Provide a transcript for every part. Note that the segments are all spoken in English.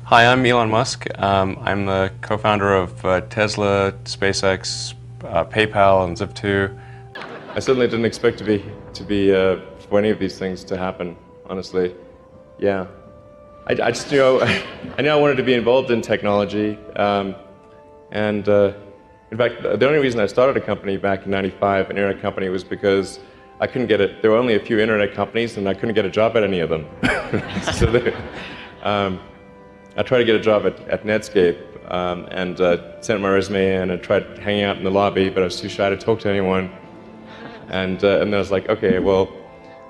Hi, I'm Elon Musk. I'm the co-founder of Tesla, SpaceX, PayPal, and Zip2. I certainly didn't expect for any of these things to happen. Honestly, yeah. I just I knew I wanted to be involved in technology, in fact, the only reason I started a company back in '95, an internet company, was because I couldn't get it. There were only a few internet companies, and I couldn't get a job at any of them. I tried to get a job at Netscape and sent my resume in and tried hanging out in the lobby, but I was too shy to talk to anyone. And then I was like, okay, well,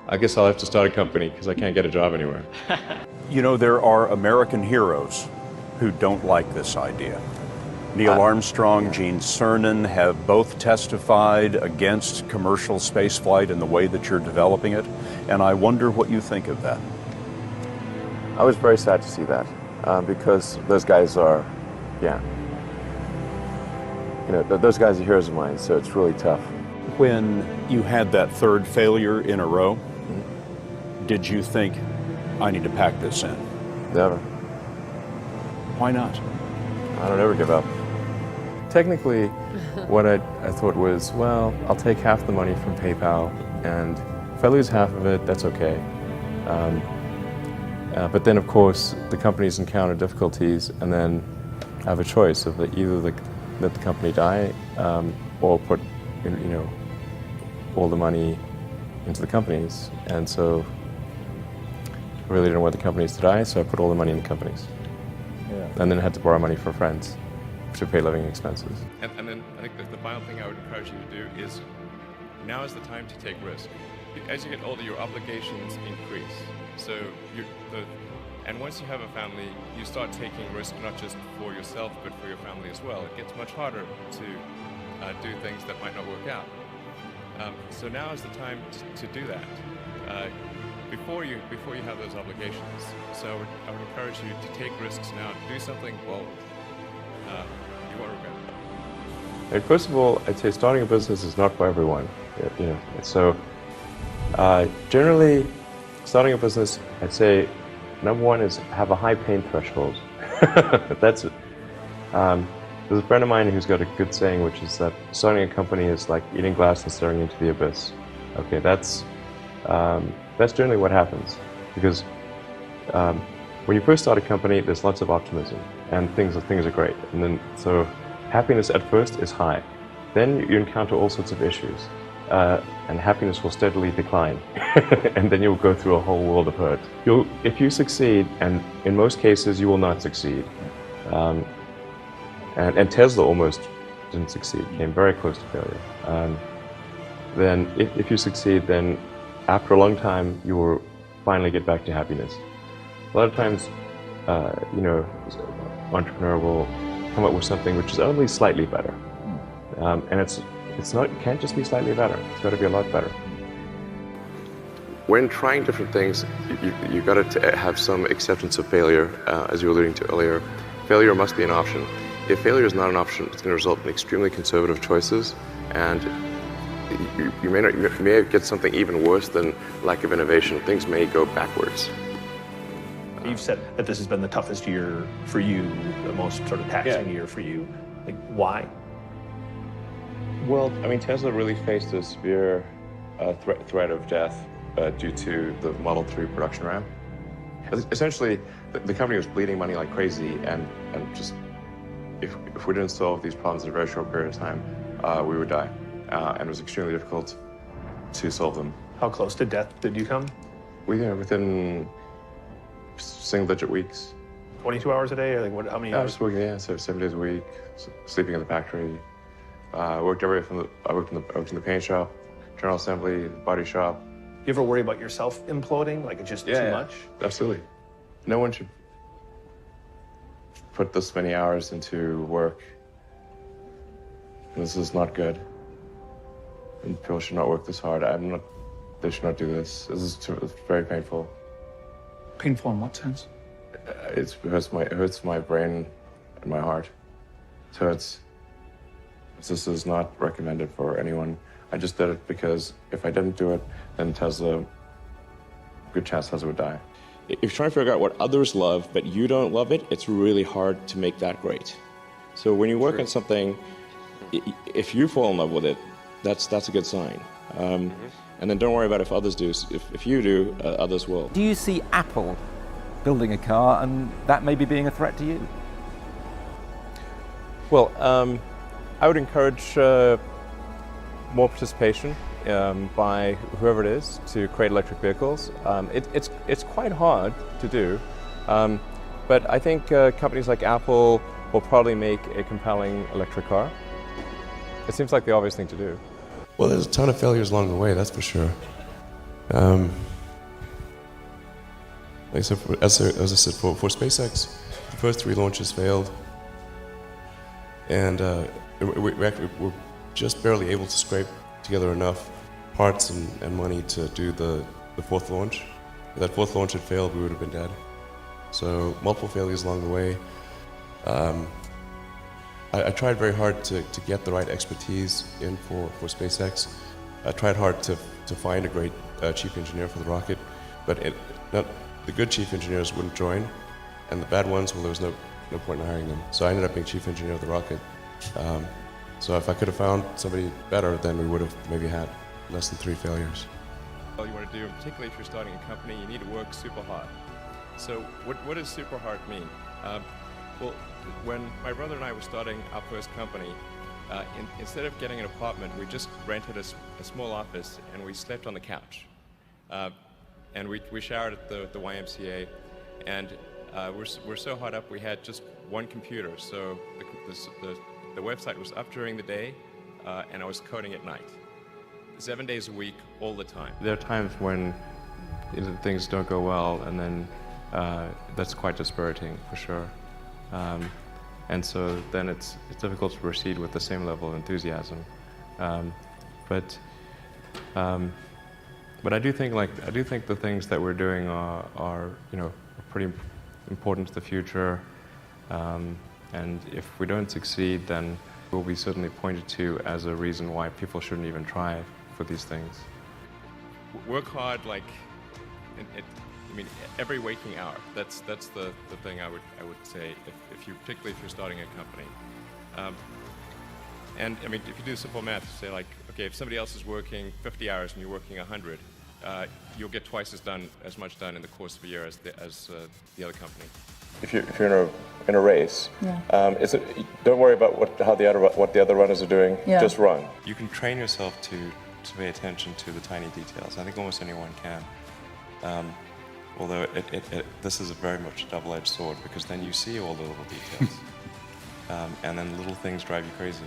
I guess I'll have to start a company because I can't get a job anywhere. You know, there are American heroes who don't like this idea. Neil Armstrong, Gene Cernan have both testified against commercial spaceflight in the way that you're developing it, and I wonder what you think of that. I was very sad to see that. Because those guys are, those guys are heroes of mine, so it's really tough. When you had that third failure in a row, did you think, I need to pack this in? Never. Why not? I don't ever give up. Technically, what I thought was, well, I'll take half the money from PayPal, and if I lose half of it, that's okay. But then, of course, the companies encounter difficulties, and then I have a choice of either let the company die or put, all the money into the companies. And so I really didn't want the companies to die, so I put all the money in the companies. Yeah. And then I had to borrow money from friends to pay living expenses. And then I think the final thing I would encourage you to do is, now is the time to take risk. As you get older, your obligations increase. So and once you have a family, you start taking risk not just for yourself, but for your family as well. It gets much harder to do things that might not work out. So now is the time to do that before you have those obligations. So I would encourage you to take risks now. Do something, well, you won't regret it. And first of all, I'd say starting a business is not for everyone. So generally, starting a business, I'd say, number one is have a high pain threshold. That's it. There's a friend of mine who's got a good saying, which is that starting a company is like eating glass and staring into the abyss. Okay, that's generally what happens. Because when you first start a company, there's lots of optimism, and things are great. And then, so happiness at first is high. Then you encounter all sorts of issues. And happiness will steadily decline. And then you'll go through a whole world of hurt. If you succeed, and in most cases you will not succeed, and Tesla almost didn't succeed, came very close to failure. Then if you succeed, then after a long time you will finally get back to happiness. A lot of times, an entrepreneur will come up with something which is only slightly better. And it can't just be slightly better. It's got to be a lot better. When trying different things, you've got to have some acceptance of failure, as you were alluding to earlier. Failure must be an option. If failure is not an option, it's going to result in extremely conservative choices, and you may get something even worse than lack of innovation. Things may go backwards. You've said that this has been the toughest year for you, the most sort of taxing year for you. Like, why? Well, I mean, Tesla really faced a severe threat of death due to the Model 3 production ramp. Essentially, the company was bleeding money like crazy, and just if we didn't solve these problems in a very short period of time, we would die. And it was extremely difficult to solve them. How close to death did you come? Within single-digit weeks. 22 hours a day, or like what? How many hours? I was working, so 7 days a week, sleeping in the factory. I worked everywhere I worked in the paint shop, general assembly, body shop. You ever worry about yourself imploding? Like it's just too much? Absolutely. No one should put this many hours into work. This is not good. And people should not work this hard. They should not do this. It's very painful. Painful in what sense? It hurts my brain and my heart. So this is not recommended for anyone. I just did it because if I didn't do it, then good chance Tesla would die. if you're trying to figure out what others love, but you don't love it, it's really hard to make that great. So when you work on something, if you fall in love with it, that's a good sign. And then don't worry about if others do. If you do, others will. Do you see Apple building a car and that maybe being a threat to you? Well, I would encourage more participation by whoever it is to create electric vehicles. It's quite hard to do, but I think companies like Apple will probably make a compelling electric car. It seems like the obvious thing to do. Well, there's a ton of failures along the way, that's for sure. Like I said, as I said, for SpaceX, the first 3 launches failed, and we're just barely able to scrape together enough parts and money to do the 4th launch. If that 4th launch had failed, we would have been dead. So multiple failures along the way. I tried very hard to get the right expertise in for SpaceX. I tried hard to find a great chief engineer for the rocket, but the good chief engineers wouldn't join, and the bad ones, well, there was no point in hiring them. So I ended up being chief engineer of the rocket. So if I could have found somebody better, then we would have maybe had less than 3 failures. All you want to do, particularly if you're starting a company, you need to work super hard. So what does super hard mean? Well, when my brother and I were starting our first company, instead of getting an apartment, we just rented a small office and we slept on the couch. And we showered at the YMCA, and we're so hot up we had just one computer. So the website was up during the day, and I was coding at night. 7 days a week, all the time. There are times when things don't go well, and then that's quite dispiriting for sure. And so then it's difficult to proceed with the same level of enthusiasm. But I do think the things that we're doing are pretty important to the future. And if we don't succeed, then we'll be certainly pointed to as a reason why people shouldn't even try for these things. Work hard, every waking hour. That's the thing I would say, particularly if you're starting a company. And if you do simple math, say okay, if somebody else is working 50 hours and you're working 100, you'll get twice as much done in the course of a year as the other company. If you're in a race, don't worry about what the other runners are doing. Yeah. Just run. You can train yourself to pay attention to the tiny details. I think almost anyone can. Although this is very much a double-edged sword, because then you see all the little details, and then little things drive you crazy.